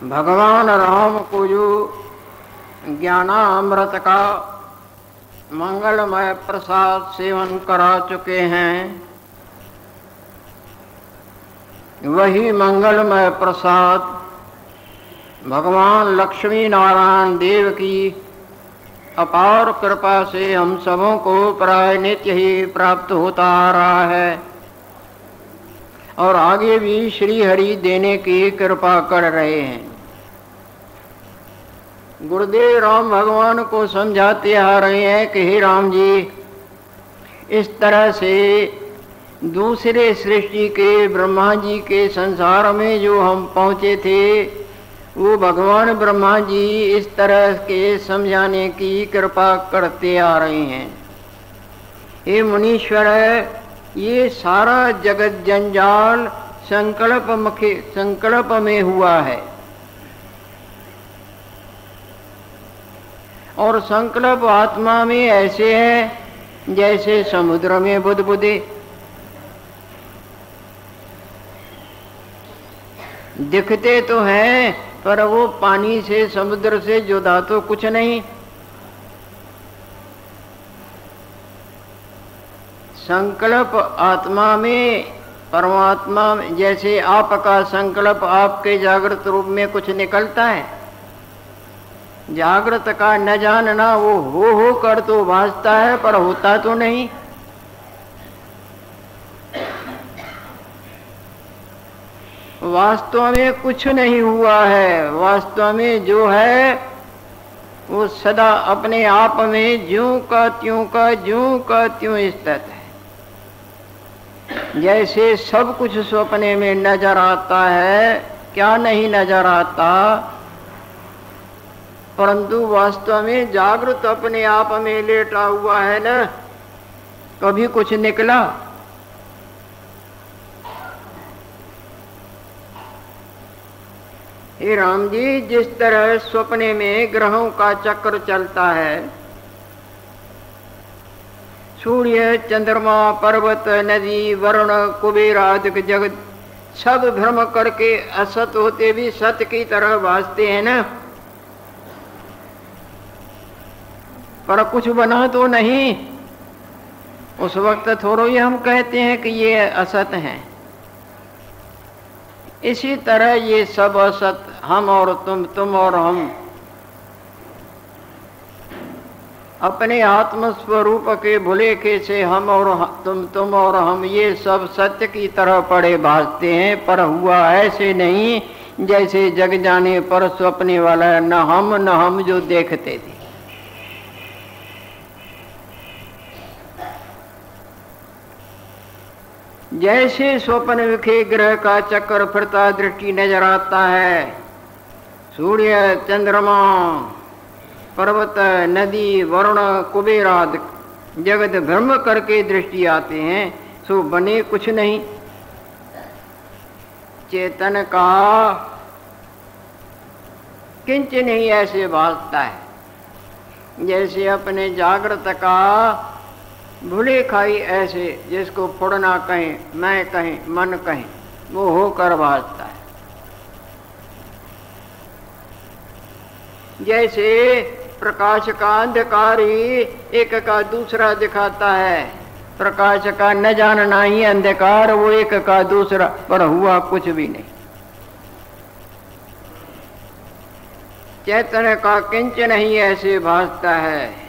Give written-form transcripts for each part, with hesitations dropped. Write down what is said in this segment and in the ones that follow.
भगवान राम को जो ज्ञानामृत का मंगलमय प्रसाद सेवन करा चुके हैं, वही मंगलमय प्रसाद भगवान लक्ष्मी नारायण देव की अपार कृपा से हम सबों को प्राय नित्य ही प्राप्त होता आ रहा है और आगे भी श्री हरि देने की कृपा कर रहे हैं। गुरुदेव राम भगवान को समझाते आ रहे हैं कि हे राम जी, इस तरह से दूसरे सृष्टि के ब्रह्मा जी के संसार में जो हम पहुँचे थे, वो भगवान ब्रह्मा जी इस तरह के समझाने की कृपा करते आ रहे हैं। हे मुनीश्वर, ये सारा जगत जंजाल संकल्प में हुआ है और संकल्प आत्मा में ऐसे है जैसे समुद्र में बुदबुदे। दिखते तो हैं पर वो पानी से समुद्र से जुदा तो कुछ नहीं। संकल्प आत्मा में, परमात्मा में, जैसे आपका संकल्प आपके जागृत रूप में कुछ निकलता है, जागृत का न जानना वो हो कर तो भासता है पर होता तो नहीं। वास्तव में कुछ नहीं हुआ है। वास्तव में जो है वो सदा अपने आप में ज्यों का त्यों स्थित है। जैसे सब कुछ सपने में नजर आता है, क्या नहीं नजर आता, परंतु वास्तव में जागृत अपने आप में लेटा हुआ है न, कभी कुछ निकला। हे राम जी, जिस तरह सपने में ग्रहों का चक्र चलता है, सूर्य, चंद्रमा, पर्वत, नदी, वरुण, कुबेर आदि जगत सब भ्रम करके असत होते भी सत्य की तरह भासते हैं ना, पर कुछ बना तो नहीं। उस वक्त थोड़ा ही हम कहते हैं कि ये असत हैं। इसी तरह ये सब असत, हम और तुम और हम, अपने आत्म स्वरूप के भुलेखे से हम और तुम और हम, ये सब सत्य की तरह पड़े भासते हैं, पर हुआ ऐसे नहीं जैसे जग जाने पर स्वप्ने वाला न हम जो देखते थे। जैसे स्वप्न विखे ग्रह का चक्कर फिरता दृष्टि नजर आता है, सूर्य, चंद्रमा, पर्वत, नदी, वरुण, कुबेर आदि जगत भ्रम करके दृष्टि आते हैं, सो बने कुछ नहीं। चेतन का किंच नहीं ऐसे भासता है जैसे अपने जागृत का भूले खाई, ऐसे जिसको फुड़ना कहें, मैं कहें, मन कहें, वो होकर भासता है। जैसे प्रकाश का अंधकार ही एक का दूसरा दिखाता है, प्रकाश का न जानना ही अंधकार, वो एक का दूसरा, पर हुआ कुछ भी नहीं। चैतन्य का किंच नहीं ऐसे भासता है।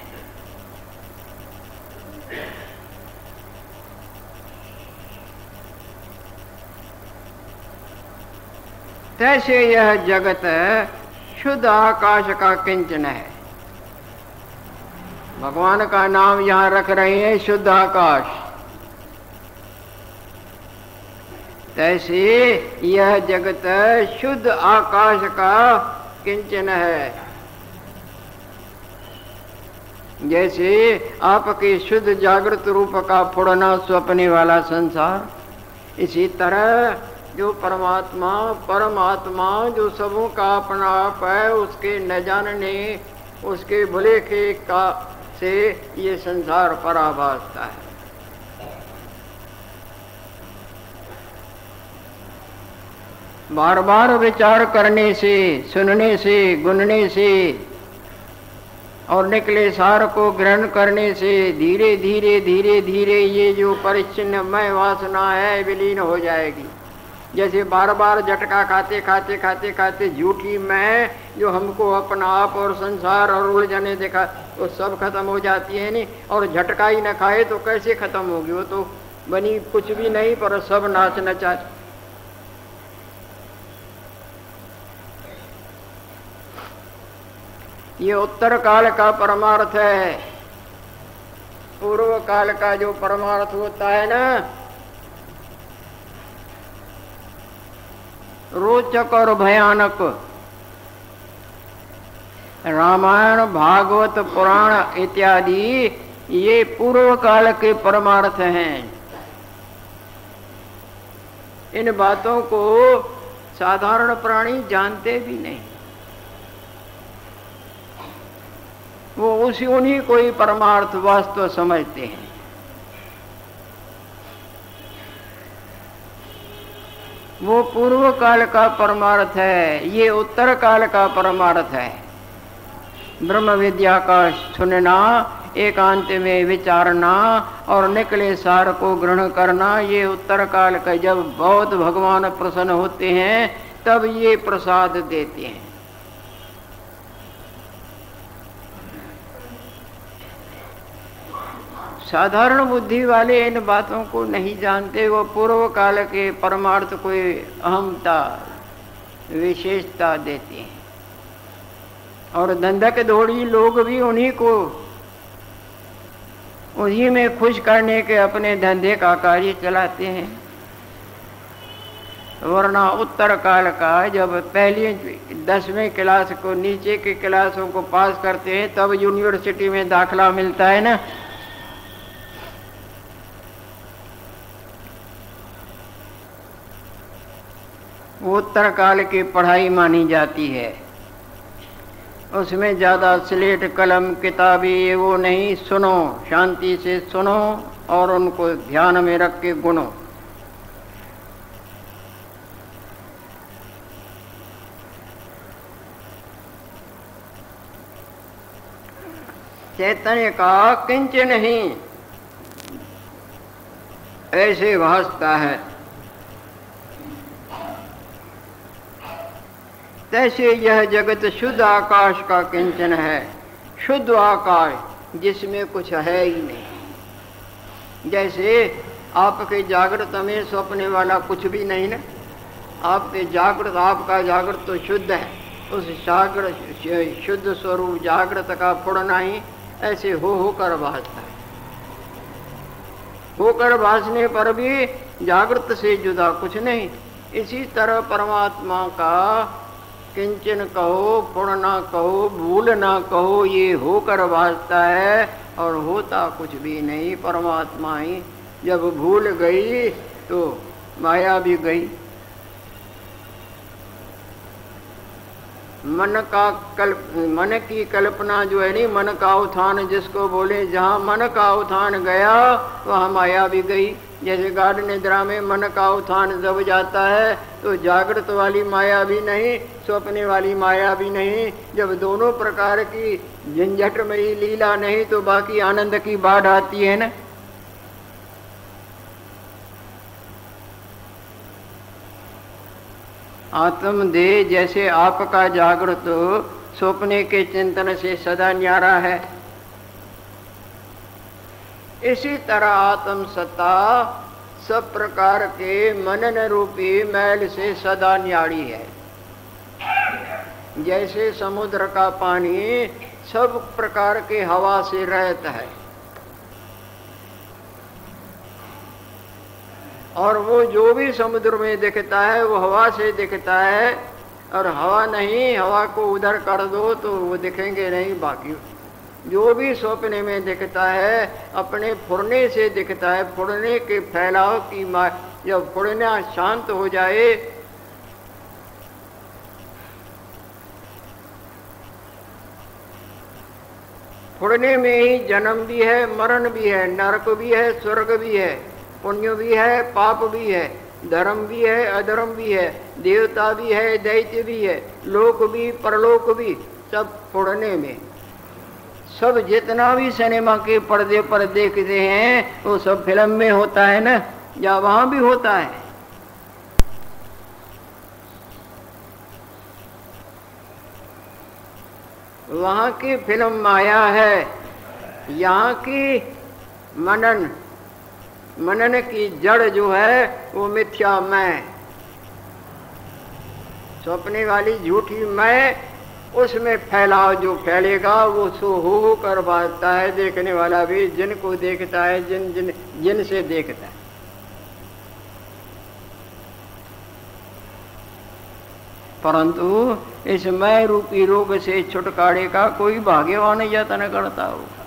तैसे यह जगत शुद्ध आकाश का किंचन है। भगवान का नाम यहाँ रख रहे हैं शुद्ध आकाश। तैसे यह जगत शुद्ध आकाश का किंचन है। जैसे आपके शुद्ध जागृत रूप का फुड़ना स्वप्ने वाला संसार, इसी तरह जो परमात्मा जो सबों का अपना आप है, उसके न जानने, उसके भुलेखे का से ये संसार पराभासता है। बार बार विचार करने से, सुनने से, गुनने से और निकले सार को ग्रहण करने से धीरे धीरे धीरे धीरे ये जो परिच्छिन्नमय वासना है विलीन हो जाएगी। जैसे बार बार झटका खाते खाते खाते खाते झूठी मैं जो हमको अपना आप और संसार और उलझने देखा तो सब खत्म हो जाती है नहीं। और झटका ही न खाए तो कैसे खत्म होगी? वो तो बनी कुछ भी नहीं पर सब नाच नचा। ये उत्तर काल का परमार्थ है। पूर्व काल का जो परमार्थ होता है ना, रोचक और भयानक, रामायण भागवत पुराण इत्यादि ये पूर्व काल के परमार्थ हैं। इन बातों को साधारण प्राणी जानते भी नहीं। वो उन्हीं को ही परमार्थ वास्तव समझते हैं। वो पूर्व काल का परमार्थ है, ये उत्तर काल का परमार्थ है। ब्रह्म विद्या का सुनना, एकांत में विचारना और निकले सार को ग्रहण करना, ये उत्तर काल का। जब बहुत भगवान प्रसन्न होते हैं तब ये प्रसाद देते हैं। साधारण बुद्धि वाले इन बातों को नहीं जानते। वो पूर्व काल के परमार्थ को अहमता, विशेषता देते हैं। और धंधक दौड़ी लोग भी उन्हीं में खुश करने के अपने धंधे का कार्य चलाते हैं। वरना उत्तर काल का जब पहली 10वीं क्लास को, नीचे के क्लासों को पास करते हैं तब यूनिवर्सिटी में दाखला मिलता है ना। वो उत्तर काल की पढ़ाई मानी जाती है। उसमें ज़्यादा स्लेट कलम किताबी वो नहीं। सुनो, शांति से सुनो और उनको ध्यान में रख के गुनो। चैतन्य का किंचन नहीं ऐसे भासता है, तैसे यह जगत शुद्ध आकाश का किंचन है। शुद्ध आकाश जिसमें कुछ है ही नहीं। जैसे आपके जागृत में सपने वाला कुछ भी नहीं ना। आपके जागृत, आपका जागृत तो शुद्ध है। उस जागृत शुद्ध स्वरूप जागृत का फुड़ना ही ऐसे होकर भासता है। होकर भासने पर भी जागृत से जुदा कुछ नहीं। इसी तरह परमात्मा का किंचन कहो, पुण्य ना कहो, भूल ना कहो, ये होकर भासता है और होता कुछ भी नहीं। परमात्मा ही जब भूल गई तो माया भी गई। मन की कल्पना जो है नहीं, मन का उत्थान जिसको बोले, जहाँ मन का उत्थान गया वहाँ माया भी गई। जैसे गाढ़ निद्रा में मन का उत्थान दब जाता है तो जागृत वाली माया भी नहीं, स्वप्ने वाली माया भी नहीं। जब दोनों प्रकार की झंझटमयी लीला नहीं तो बाकी आनंद की बाढ़ आती है ना। आत्मदेह जैसे आपका जागृत स्वप्ने के चिंतन से सदा न्यारा है, इसी तरह आत्म सत्ता सब प्रकार के मनन रूपी मैल से सदा न्यारी है। जैसे समुद्र का पानी सब प्रकार के हवा से रहता है और वो जो भी समुद्र में दिखता है वो हवा से दिखता है। और हवा नहीं, हवा को उधर कर दो तो वो दिखेंगे नहीं। बाकी जो भी स्वप्ने में दिखता है अपने फुरने से दिखता है। फुरने के फैलाव की जब फुरना शांत हो जाए फुरने में ही जन्म भी है, मरण भी है, नरक भी है, स्वर्ग भी है, पुण्य भी है, पाप भी है। धर्म भी है, अधर्म भी है, देवता भी है, दैत्य भी है, लोक भी, परलोक भी, सब फोड़ने में। सब जितना भी सिनेमा के पर्दे पर देखते हैं वो सब फिल्म में होता है ना, या वहां भी होता है। वहां की फिल्म माया है, यहाँ की मनन की जड़ जो है वो मिथ्या मैं, सपने वाली झूठी मैं, उसमें फैलाव जो फैलेगा वो सो हो कर बाजता है। देखने वाला भी जिनको देखता है, जिन से देखता है। परंतु इस मैं रूपी रोग से छुटकारे का कोई भाग्यवान यत्न करता होगा,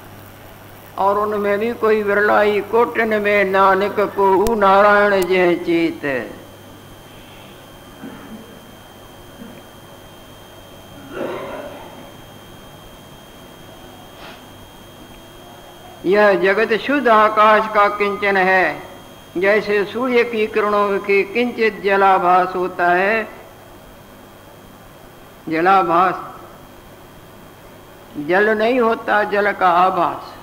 और उनमें भी कोई विरलाई कोटन में नानक को नारायण जय चीत। यह जगत शुद्ध आकाश का किंचन है, जैसे सूर्य की किरणों की किंचित जलाभास होता है। जलाभास, जल नहीं होता, जल का आभास।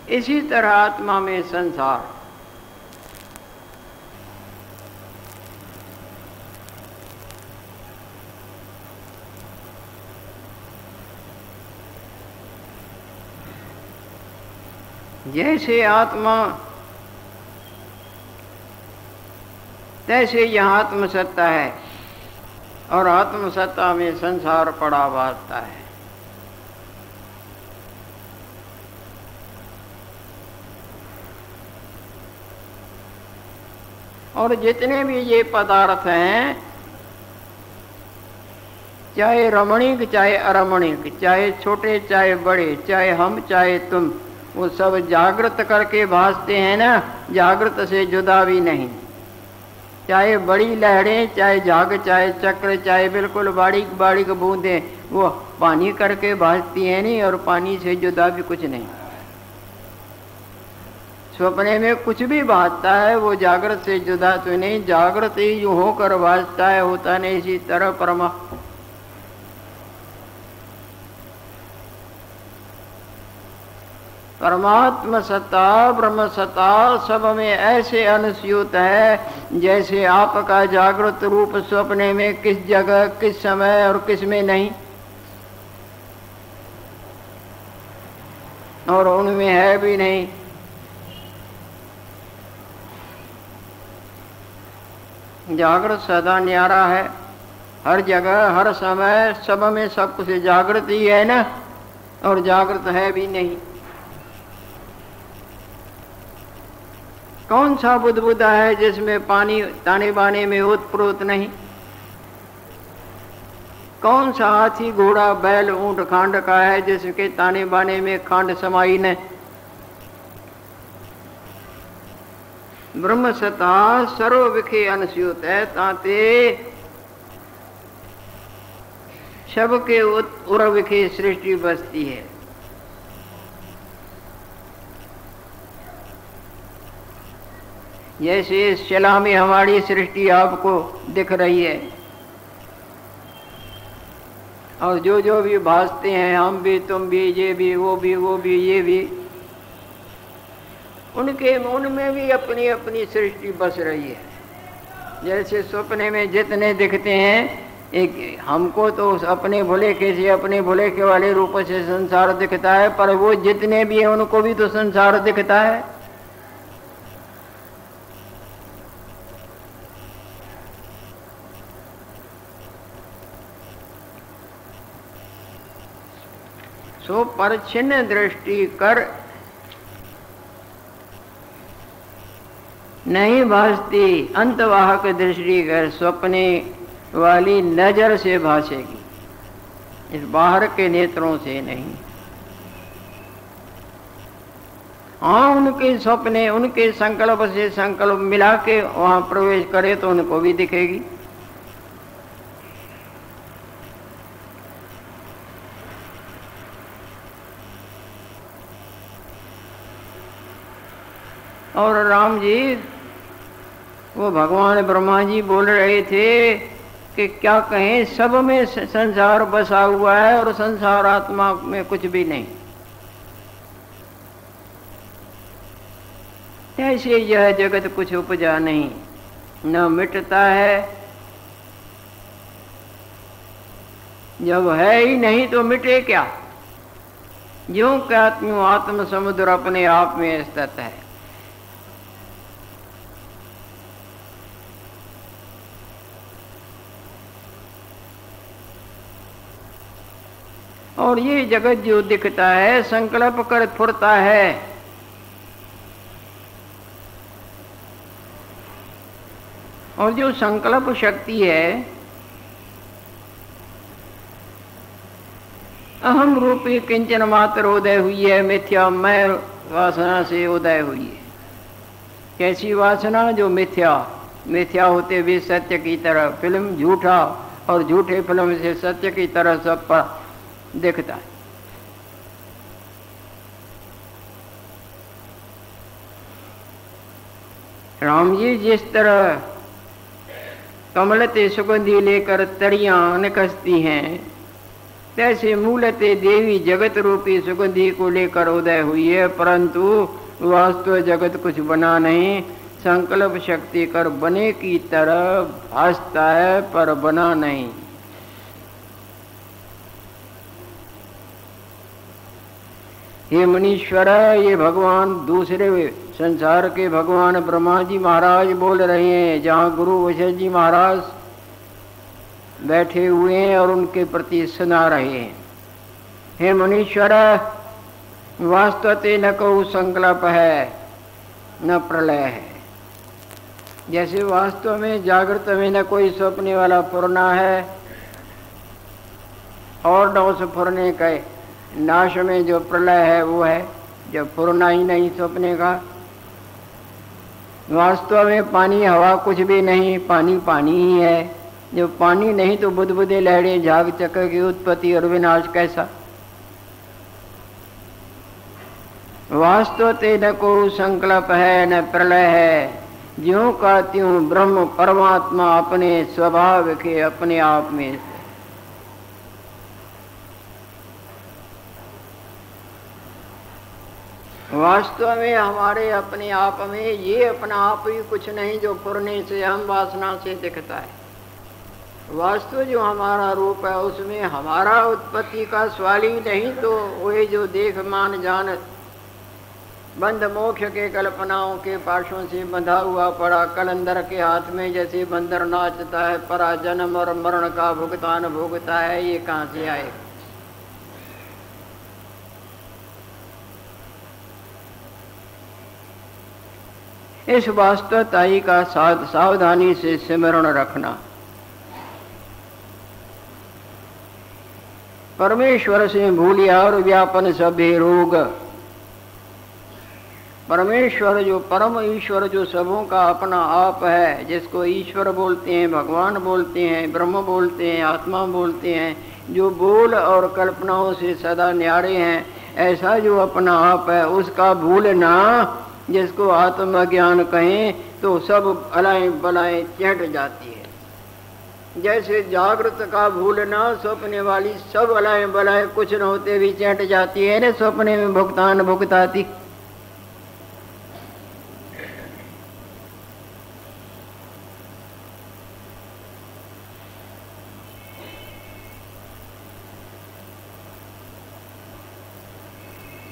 इसी तरह आत्मा में संसार, जैसे आत्मा तैसे यह आत्मसत्ता है, और आत्मसत्ता में संसार पड़ा भासता है। और जितने भी ये पदार्थ हैं, चाहे रमणीक चाहे अरमणीक, चाहे छोटे चाहे बड़े, चाहे हम चाहे तुम, वो सब जागृत करके भासते हैं ना, जागृत से जुदा भी नहीं। चाहे बड़ी लहरें, चाहे झाग, चाहे चक्र, चाहे बिल्कुल बारीक बारीक बूंदें, वो पानी करके भासती हैं नहीं, और पानी से जुदा भी कुछ नहीं। सपने में कुछ भी भासता है वो जागृत से जुदा तो नहीं, जागृत ही जो होकर भासता है, होता नहीं। इसी तरह परमात्मा सत्ता, ब्रह्म सत्ता सब में ऐसे अनुस्यूत है, जैसे आपका जागृत रूप स्वप्ने में किस जगह, किस समय और किस में नहीं, और उनमें है भी नहीं। जागृत सदा न्यारा है, हर जगह हर समय सब में सब कुछ जागृत ही है ना, और जागृत है भी नहीं। कौन सा बुदबुदा है जिसमें पानी ताने बाने में ओतप्रोत नहीं? कौन सा हाथी घोड़ा बैल ऊंट खांड का है जिसके ताने बाने में खांड समाई न? ब्रह्म सत्ता सर्व विखे अनुस्यूत है, ताते सबके उर विखे सृष्टि बसती है। जैसे इस शिला में हमारी सृष्टि आपको दिख रही है, और जो जो भी भासते हैं, हम भी, तुम भी, ये भी, वो भी, वो भी, ये भी, उनमें भी अपनी अपनी सृष्टि बस रही है। जैसे सपने में जितने दिखते हैं, एक हमको तो अपने भुलेखे से, अपने भुलेखे वाले रूप से संसार दिखता है, पर वो जितने भी हैं उनको भी तो संसार दिखता है। सो परछिन्न दृष्टि कर नहीं भासती, अंतवाहक दृष्टि कर स्वप्ने वाली नजर से भासेगी, इस बाहर के नेत्रों से नहीं। हाँ, उनके सपने, उनके संकल्प से संकल्प मिला के वहां प्रवेश करे तो उनको भी दिखेगी। और राम जी, वो भगवान ब्रह्मा जी बोल रहे थे कि क्या कहें, सब में संसार बसा हुआ है और संसार आत्मा में कुछ भी नहीं। ऐसे यह जगत कुछ उपजा नहीं, न मिटता है। जब है ही नहीं तो मिटे क्या? ज्यों क्या त्यों आत्म समुद्र अपने आप में स्थित है। और ये जगत जो दिखता है संकल्प कर फुरता है। और जो संकल्प शक्ति है अहम रूपी किंचन मात्र उदय हुई है, मिथ्या मैं वासना से उदय हुई है। कैसी वासना? जो मिथ्या होते भी सत्य की तरह, फिल्म झूठा और झूठे फिल्म से सत्य की तरह सब पर दिखता है। राम जी जिस तरह कमलते सुगंधी लेकर तड़ियां निकसती हैं, तैसे मूलते देवी जगत रूपी सुगंधी को लेकर उदय हुई है, परंतु वास्तव जगत कुछ बना नहीं, संकल्प शक्ति कर बने की तरह भासता है पर बना नहीं। हे मुनीश्वर, ये भगवान दूसरे संसार के भगवान ब्रह्मा जी महाराज बोल रहे हैं, जहाँ गुरु वशिष्ठ जी महाराज बैठे हुए हैं और उनके प्रति सुना रहे हैं। हे मुनीश्वर, वास्तवते न को संकल्प है न प्रलय है। जैसे वास्तव में जागृत में न कोई सपने वाला फुरना है और न उस फुरने का नाश में जो प्रलय है वो है, जब फुरना ही नहीं सपने का। वास्तव में पानी हवा कुछ भी नहीं, पानी पानी ही है। जब पानी नहीं तो बुदबुदे लहरें झाग चक्कर की उत्पत्ति और विनाश कैसा? वास्तव ते न को संकल्प है न प्रलय है, ज्यों का त्यों ब्रह्म परमात्मा अपने स्वभाव के अपने आप में। वास्तव में हमारे अपने आप में ये अपना आप ही कुछ नहीं जो फुरने से हम वासना से दिखता है। वास्तव जो हमारा रूप है उसमें हमारा उत्पत्ति का सवाल ही नहीं, तो वही जो देख मान जान बंद मोक्ष के कल्पनाओं के पाशों से बंधा हुआ पड़ा कलंदर के हाथ में, जैसे बंदर नाचता है परा जन्म और मरण का भुगतान भोगता है, ये कहाँ से आए? इस वास्तवताई का सावधानी से स्मरण रखना। परमेश्वर से भूलिया और व्यापन सभे रोग। परमेश्वर जो परम ईश्वर जो सबों का अपना आप है, जिसको ईश्वर बोलते हैं, भगवान बोलते हैं, ब्रह्म बोलते हैं, आत्मा बोलते हैं, जो बोल और कल्पनाओं से सदा न्यारे हैं, ऐसा जो अपना आप है उसका भूलना, जिसको आत्मज्ञान कहें, तो सब अलाएं बलाएं चढ़ जाती है। जैसे जागृत का भूलना सपने वाली सब अलाएं बलाएं कुछ न होते भी चढ़ जाती है, सपने में भुगतान भुगताती।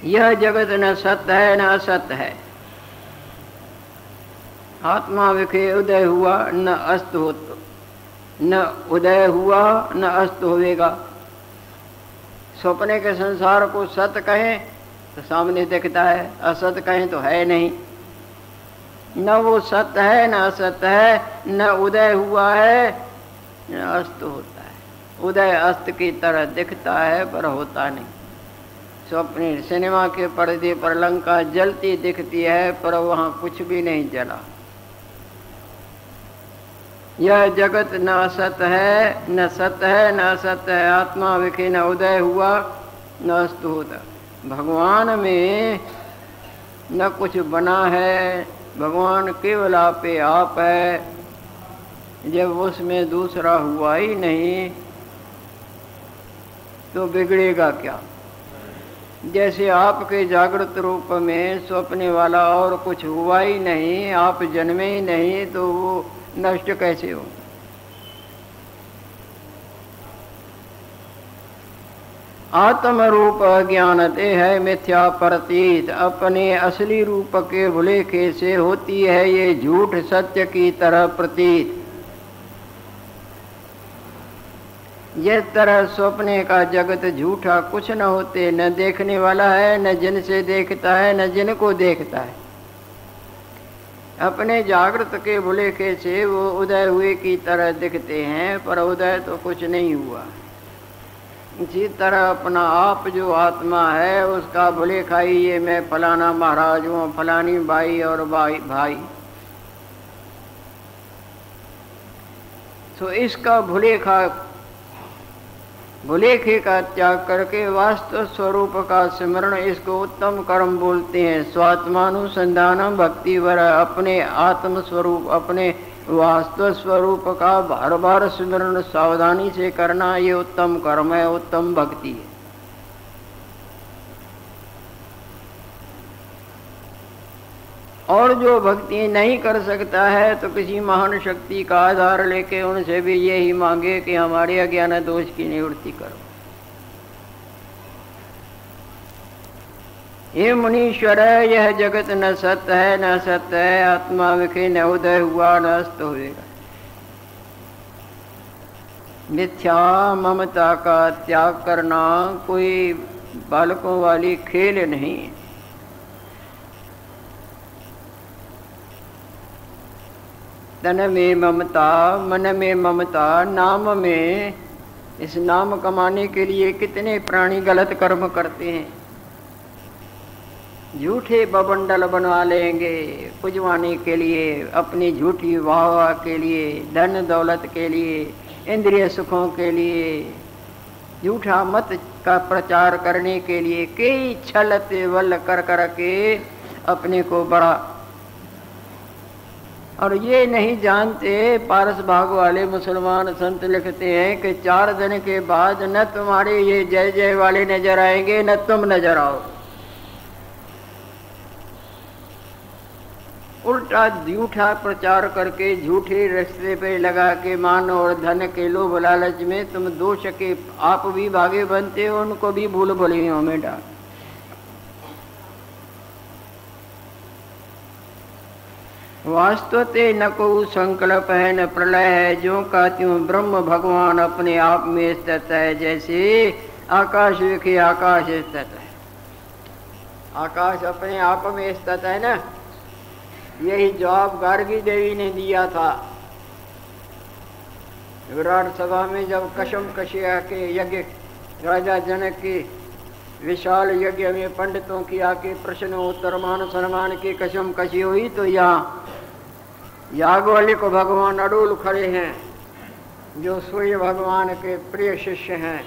यह जगत न सत्य है न असत्य है। आत्मा विखे उदय हुआ न अस्त हो, न उदय हुआ न अस्त होवेगा। सपने के संसार को सत्य कहें तो सामने दिखता है, असत्य कहें तो है नहीं। न वो सत्य है न असत्य है, न उदय हुआ है न अस्त होता है। उदय अस्त की तरह दिखता है पर होता नहीं। स्वप्ने सिनेमा के पर्दे पर लंका जलती दिखती है पर वहाँ कुछ भी नहीं जला। यह जगत न असत है न सत्य है न असत्य है। आत्मा विखे न उदय हुआ न अस्त होता। भगवान में न कुछ बना है, भगवान केवल आपे आप है। जब उसमें दूसरा हुआ ही नहीं तो बिगड़ेगा क्या? जैसे आपके जागृत रूप में स्वप्न वाला और कुछ हुआ ही नहीं, आप जन्मे ही नहीं, तो वो नष्ट कैसे हो? आत्म रूप अज्ञानते है मिथ्या प्रतीत, अपने असली रूप के भुलेखे से होती है ये झूठ सत्य की तरह प्रतीत। जिस तरह स्वप्ने का जगत झूठा कुछ न होते, न देखने वाला है, न जिनसे देखता है, न जिनको देखता है, अपने जागृत के भुलेखे से वो उदय हुए की तरह दिखते हैं, पर उदय तो कुछ नहीं हुआ। इसी तरह अपना आप जो आत्मा है उसका भुलेखा ही ये मैं फलाना महाराज हूँ, फलानी बाई और भाई, तो इसका भुलेखे का त्याग करके वास्तव स्वरूप का स्मरण, इसको उत्तम कर्म बोलते हैं। स्वात्मानुसंधानम भक्ति वर, अपने आत्म स्वरूप, अपने वास्तव स्वरूप का बार बार स्मरण सावधानी से करना, ये उत्तम कर्म है, उत्तम भक्ति है। और जो भक्ति नहीं कर सकता है तो किसी महान शक्ति का आधार लेके उनसे भी यही मांगे कि हमारे अज्ञान दोष की निवृत्ति करो। ये मुनीश्वर है, यह जगत न सत्य है न सत्य है, आत्मा विखे न उदय हुआ न अस्त होएगा। मिथ्या ममता का त्याग करना कोई बालकों वाली खेल नहीं है। तन में ममता, मन में ममता, नाम में, इस नाम कमाने के लिए कितने प्राणी गलत कर्म करते हैं। झूठे बबंडल बनवा लेंगे पुजवाने के लिए, अपनी झूठी वाह के लिए, धन दौलत के लिए, इंद्रिय सुखों के लिए, झूठा मत का प्रचार करने के लिए कई छल तेवल कर के अपने को बड़ा। और ये नहीं जानते, पारस भाग वाले मुसलमान संत लिखते हैं कि 4 दिन के बाद न तुम्हारे ये जय जय वाले नजर आएंगे, न तुम नजर आओ। उल्टा झूठा प्रचार करके झूठे रास्ते पे लगा के मान और धन के लोभ लालच में तुम दोष के आप भी भागे बनते हो, उनको भी भूल भुलैयों में डाल। वास्तवते न को संकल्प है न प्रलय है, जो का त्यों ब्रह्म भगवान अपने आप में स्थित है। जैसे आकाश विखे आकाश स्थित है, आकाश अपने आप में स्थित है ना। यही जवाब गार्गी देवी ने दिया था विराट सभा में, जब कसम कशिया के यज्ञ राजा जनक के विशाल यज्ञ में पंडितों की आके प्रश्न उत्तर मान सम्मान की कसम कशी हुई, तो यहाँ याज्ञवल्क्य को भगवान अडोल खड़े हैं, जो सूर्य भगवान के प्रिय शिष्य हैं,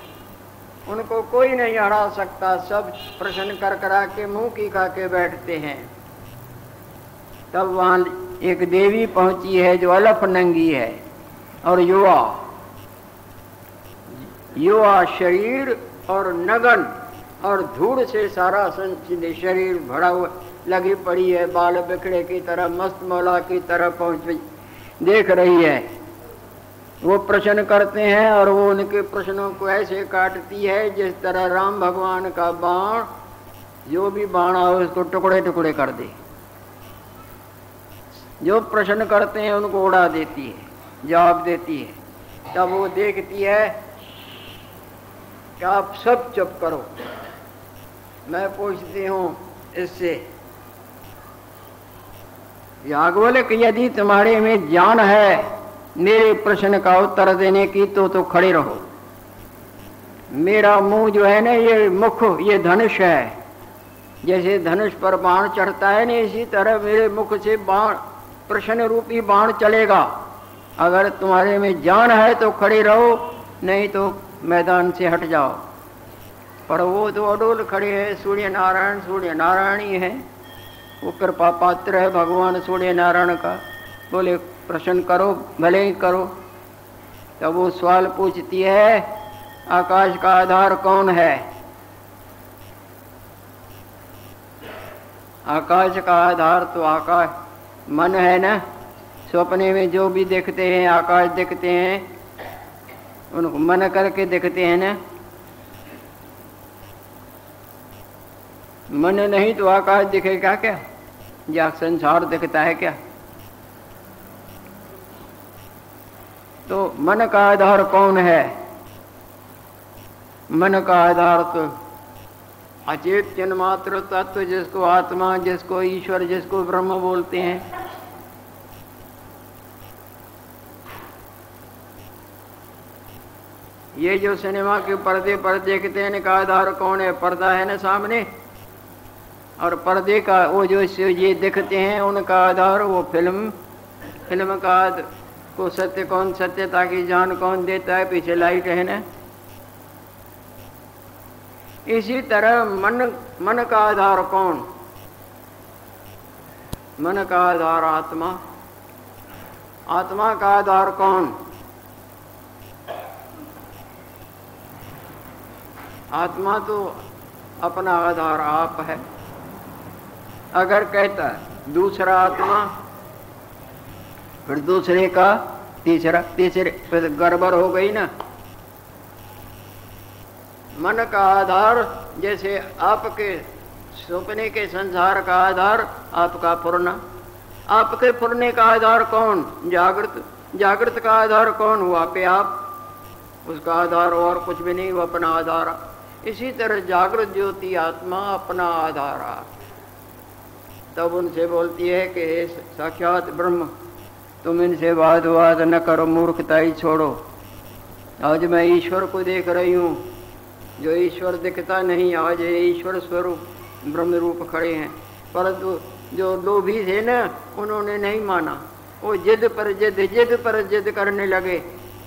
उनको कोई नहीं हरा सकता। सब प्रश्न कर करा के मुंह की खा के बैठते हैं। तब वहाँ एक देवी पहुंची है जो अलफ नंगी है और युवा शरीर और नगन और धूल से सारा संचित शरीर भरा हुआ लगी पड़ी है, बाल बिखड़े की तरह, मस्त मौला की तरह पहुंच देख रही है। वो प्रश्न करते हैं और वो उनके प्रश्नों को ऐसे काटती है जिस तरह राम भगवान का बाण, जो भी बाण हो उसको टुकड़े टुकड़े कर दे। जो प्रश्न करते हैं उनको उड़ा देती है, जवाब देती है। तब वो देखती है कि आप सब चुप करो, मैं पूछती हूँ इससे। याज्ञवल्क्य, यदि तुम्हारे में ज्ञान है मेरे प्रश्न का उत्तर देने की तो खड़े रहो। मेरा मुंह जो है ना, ये मुख, ये धनुष है। जैसे धनुष पर बाण चढ़ता है ना, इसी तरह मेरे मुख से बाण, प्रश्न रूपी बाण चलेगा। अगर तुम्हारे में ज्ञान है तो खड़े रहो, नहीं तो मैदान से हट जाओ। पर वो तो अडोल खड़े हैं, सूर्य नारायण ही है। वो कृपा पात्र है भगवान सूर्य नारायण का। बोले प्रश्न करो, भले ही करो। तब वो सवाल पूछती है, आकाश का आधार कौन है? आकाश का आधार तो आकाश मन है ना। सपने में जो भी देखते हैं, आकाश देखते हैं, उनको मन करके देखते हैं ना। मन नहीं तो आकाश दिखेगा क्या? या संसार दिखता है क्या? तो मन का आधार कौन है? मन का आधार तो अचेत मात्र तत्व, जिसको आत्मा, जिसको ईश्वर, जिसको ब्रह्म बोलते हैं। ये जो सिनेमा के पर्दे पर देखते हैं, इनका आधार कौन है? पर्दा है ना सामने, और पर्दे का वो जो ये दिखते हैं उनका आधार वो फिल्म का को सत्य कौन, सत्यता की जान कौन देता है? पीछे लाइट है ना। इसी तरह मन का आधार कौन? मन का आधार आत्मा। आत्मा का आधार कौन? आत्मा तो अपना आधार आप है। अगर कहता है दूसरा आत्मा, फिर दूसरे का तीसरे फिर गड़बड़ हो गई ना। मन का आधार जैसे आपके सपने के संसार का आधार आपका पुरना। आपके पुरने का आधार कौन? जागृत का आधार कौन हुआ? पे आप। उसका आधार और कुछ भी नहीं, वो अपना आधार। इसी तरह जागृत ज्योति आत्मा अपना आधार आप। तब उनसे बोलती है कि हे साक्षात ब्रह्म, तुम इनसे वाद न करो, मूर्खता ही छोड़ो। आज मैं ईश्वर को देख रही हूँ, जो ईश्वर दिखता नहीं। आज ये ईश्वर स्वरूप ब्रह्म रूप खड़े हैं, परंतु जो लोभी थे ना, उन्होंने नहीं माना। वो जिद पर जिद करने लगे।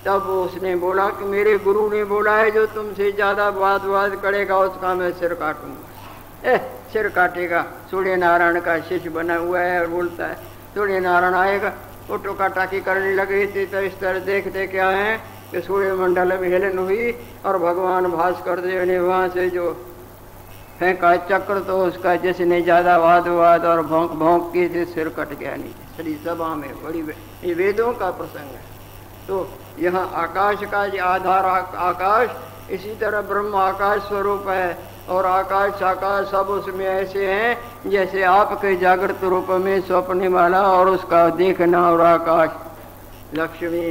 तब उसने बोला कि मेरे गुरु ने बोला है, जो तुमसे ज़्यादा वाद करेगा उसका मैं सिर काटूंगा। सिर काटेगा। सूर्य नारायण का शिष्य बना हुआ है और बोलता है सूर्य नारायण आएगा। वो टोका टाकी करने लगे थे। तो इस तरह देखते क्या है कि सूर्य मंडल में हिलन हुई और भगवान भास्कर देव ने वहाँ से जो फेंका चक्र, तो उसका जिसने ज़्यादा वाद और भौंक की से सिर कट गया नीचे सरी सभा में। बड़ी ये वेदों का प्रसंग है। तो यहाँ आकाश का जो आधार आकाश, इसी तरह ब्रह्म आकाश स्वरूप है। और आकाश सब उसमें ऐसे हैं जैसे आपके जागृत रूप में स्वप्न वाला और उसका देखना और आकाश। लक्ष्मी